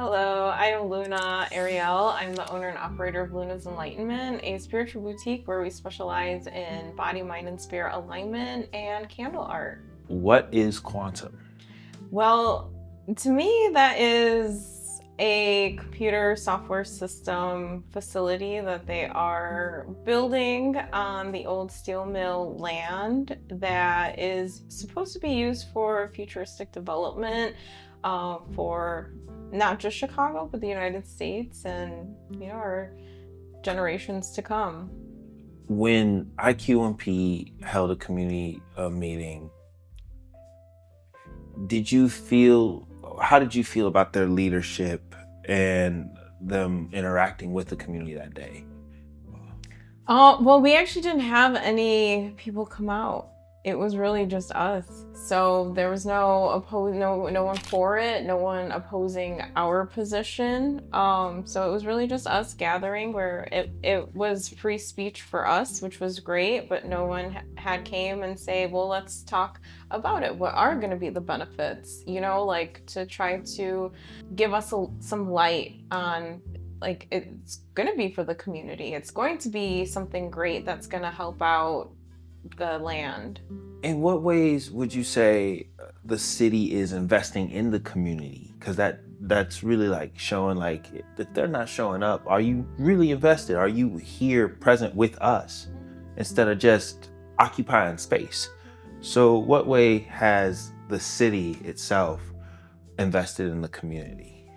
Hello, I am Luna Arielle. I'm the owner and operator of Luna's Enlightenment, a spiritual boutique where we specialize in body, mind, and spirit alignment and candle art. What is quantum? Well, to me, that is a computer software system facility that they are building on the old steel mill land that is supposed to be used for futuristic development for not just Chicago, but the United States and, our generations to come. When IQMP held a community meeting, how did you feel about their leadership and them interacting with the community that day? Well, we actually didn't have any people come out. It was really just us. So there was no one for it, no one opposing our position. So it was really just us gathering where it was free speech for us, which was great, but no one had came and say, well, let's talk about it. What are going to be the benefits? Like to try to give us some light on like it's going to be for the community. It's going to be something great that's going to help out the land. In what ways would you say the city is investing in the community? Because that's really like showing like if they're not showing up, are you really invested? Are you here present with us instead of just occupying space? So what way has the city itself invested in the community?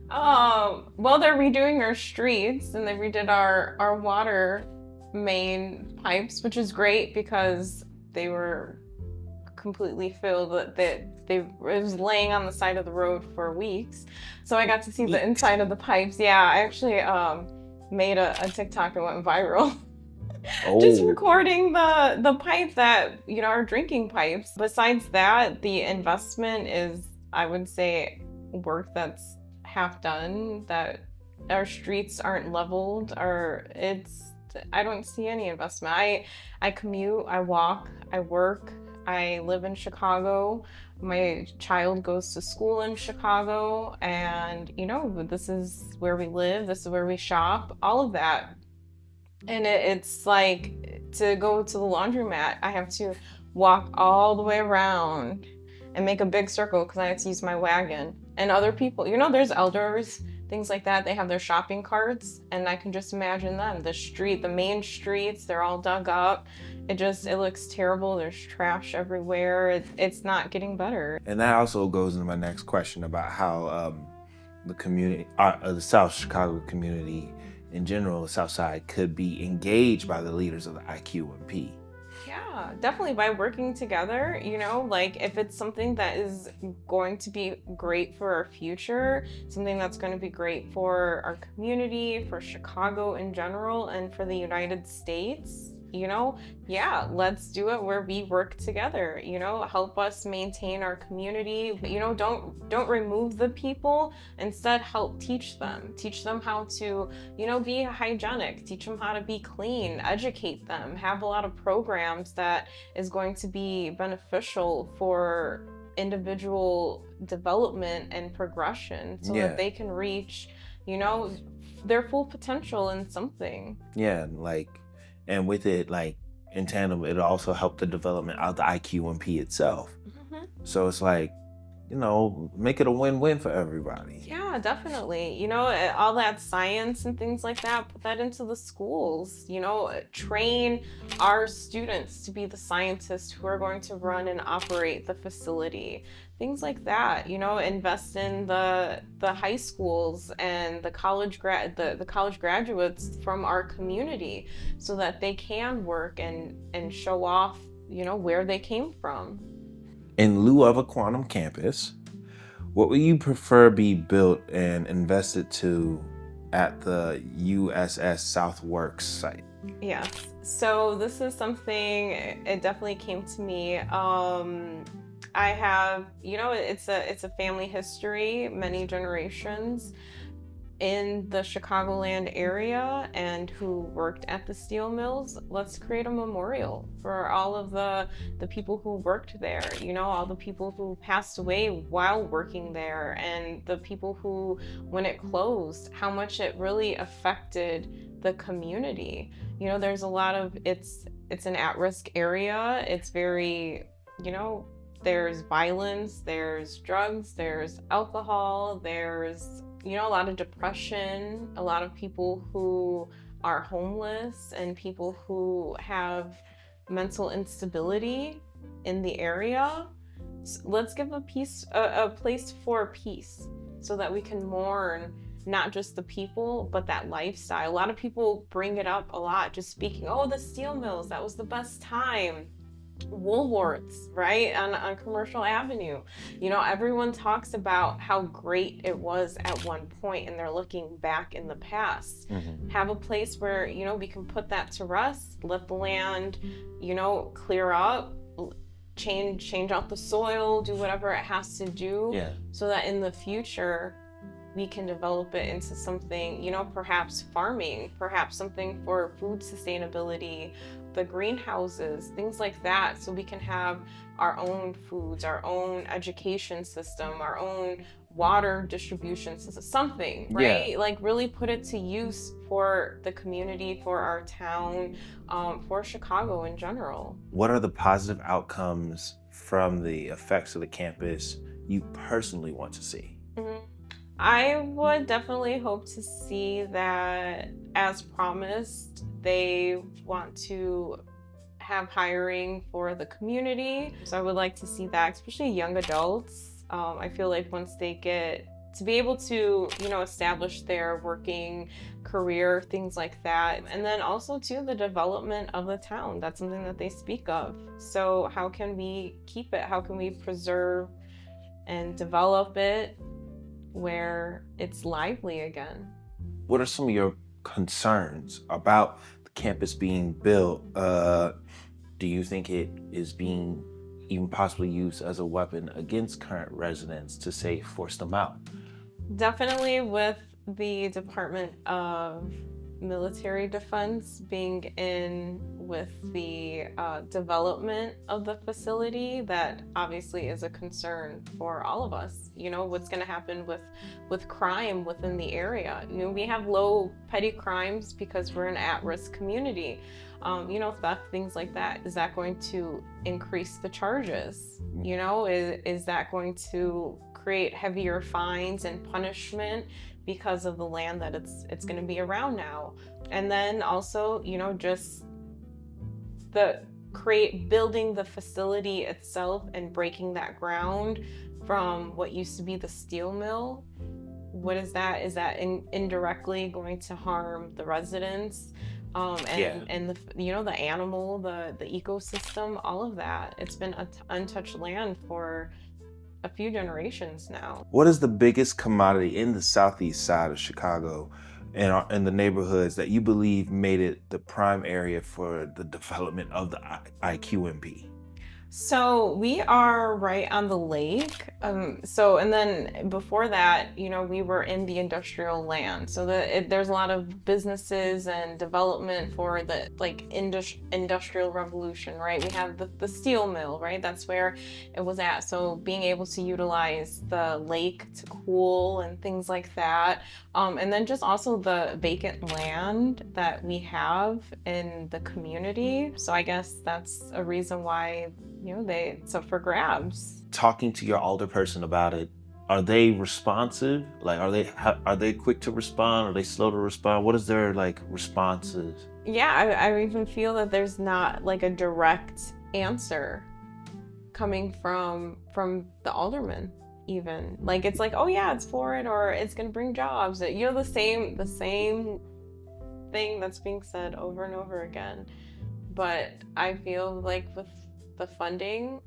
Well, they're redoing our streets and they redid our water main pipes, which is great because they were completely filled. That it was laying on the side of the road for weeks, so I got to see the inside of the pipes. Yeah, I actually made a TikTok that went viral. Just recording the pipe that our drinking pipes. Besides that, the investment is, I would say, work that's half done. That our streets aren't leveled, or I don't see any investment. I commute, I walk, I work, I live in Chicago. My child goes to school in Chicago, and this is where we live, this is where we shop, all of that. And it's like to go to the laundromat, I have to walk all the way around and make a big circle because I have to use my wagon. And other people, there's elders, things like that. They have their shopping carts, and I can just imagine them. The main streets, they're all dug up. It looks terrible. There's trash everywhere. It's not getting better. And that also goes into my next question about how the community, the South Chicago community in general, the South Side, could be engaged by the leaders of the IQMP. Yeah, definitely by working together, like if it's something that is going to be great for our future, something that's going to be great for our community, for Chicago in general, and for the United States, yeah, let's do it where we work together, help us maintain our community, but, don't remove the people, instead help teach them how to, be hygienic, teach them how to be clean, educate them, have a lot of programs that is going to be beneficial for individual development and progression so that they can reach, their full potential in something. Yeah, and with it, like in tandem, it also helped the development of the IQMP itself. Mm-hmm. So it's like, make it a win-win for everybody. Yeah, definitely. All that science and things like that, put that into the schools, train our students to be the scientists who are going to run and operate the facility. Things like that, invest in the high schools and the college graduates from our community so that they can work and show off, where they came from. In lieu of a quantum campus, what would you prefer be built and invested to at the USS Southworks site? Yes. So this is something, it definitely came to me. I have, it's a family history, many generations. in the Chicagoland area and who worked at the steel mills, let's create a memorial for all of the people who worked there, you know, all the people who passed away while working there, and the people who, when it closed, how much it really affected the community. You know, there's a lot of, it's an at-risk area. It's very, you know, there's violence, there's drugs, there's alcohol, there's, you know, a lot of depression, a lot of people who are homeless, and people who have mental instability in the area. So let's give a place for peace, so that we can mourn not just the people, but that lifestyle. A lot of people bring it up a lot, just speaking, oh, the steel mills, that was the best time. Woolworths, right, on Commercial Avenue. You know, everyone talks about how great it was at one point, and they're looking back in the past. Have a place where, you know, we can put that to rest, let the land, you know, clear up, change out the soil, do whatever it has to do, so that in the future we can develop it into something, you know, perhaps farming, perhaps something for food sustainability, the greenhouses, things like that, so we can have our own foods, our own education system, our own water distribution system, something, right? Like really put it to use for the community, for our town, for Chicago in general. What are the positive outcomes from the effects of the campus you personally want to see? I would definitely hope to see that, as promised, they want to have hiring for the community. So I would like to see that, especially young adults. I feel like once they get to be able to, you know, establish their working career, things like that. And then also too, the development of the town. That's something that they speak of. So how can we keep it? How can we preserve and develop it where it's lively again? What are some of your concerns about the campus being built? Do you think it is being even possibly used as a weapon against current residents to, say, force them out? Definitely with the Department of Military Defense being in with the development of the facility, that obviously is a concern for all of us. You know, what's going to happen with crime within the area. You know, we have low petty crimes because we're an at-risk community. You know, theft, things like that. Is that going to increase the charges? You know, is that going to create heavier fines and punishment because of the land that it's going to be around now? And then also, you know, just building the facility itself and breaking that ground from what used to be the steel mill. What is that? Is that indirectly going to harm the residents? And the, you know, the animal, the ecosystem, all of that. It's been untouched land for a few generations now. What is the biggest commodity in the southeast side of Chicago and in the neighborhoods that you believe made it the prime area for the development of the IQMP? So we are right on the lake. And then before that, you know, we were in the industrial land. So there's a lot of businesses and development for the industrial revolution, right? We have the steel mill, right? That's where it was at. So being able to utilize the lake to cool and things like that. And then just also the vacant land that we have in the community. So I guess that's a reason why, you know, it's up for grabs. Talking to your alderperson about it, are they responsive? Like, are they quick to respond? Are they slow to respond? What is their responses? Yeah, I even feel that there's not like a direct answer coming from the alderman. Even like it's like, oh yeah, it's for it, or it's gonna bring jobs. You know, the same thing that's being said over and over again. But I feel like with the funding,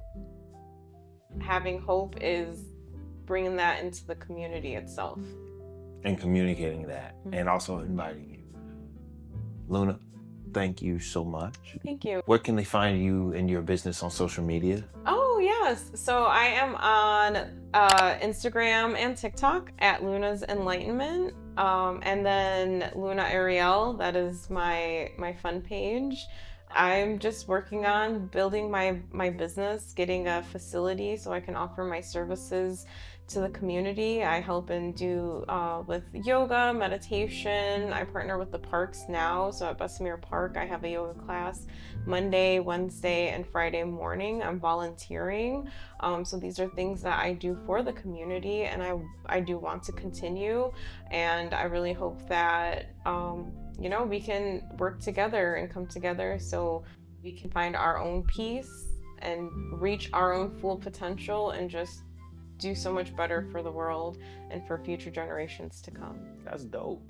having hope is bringing that into the community itself. And communicating that, and also inviting you. Luna, thank you so much. Thank you. Where can they find you and your business on social media? Oh yes. So I am on Instagram and TikTok at Luna's Enlightenment. And then Luna Arielle, that is my fun page. I'm just working on building my business, getting a facility so I can offer my services to the community. I help and do with yoga, meditation. I partner with the parks now. So at Bessemer Park, I have a yoga class Monday, Wednesday, and Friday morning. I'm volunteering. So these are things that I do for the community, and I do want to continue. And I really hope that we can work together and come together so we can find our own peace and reach our own full potential and just do so much better for the world and for future generations to come. That's dope.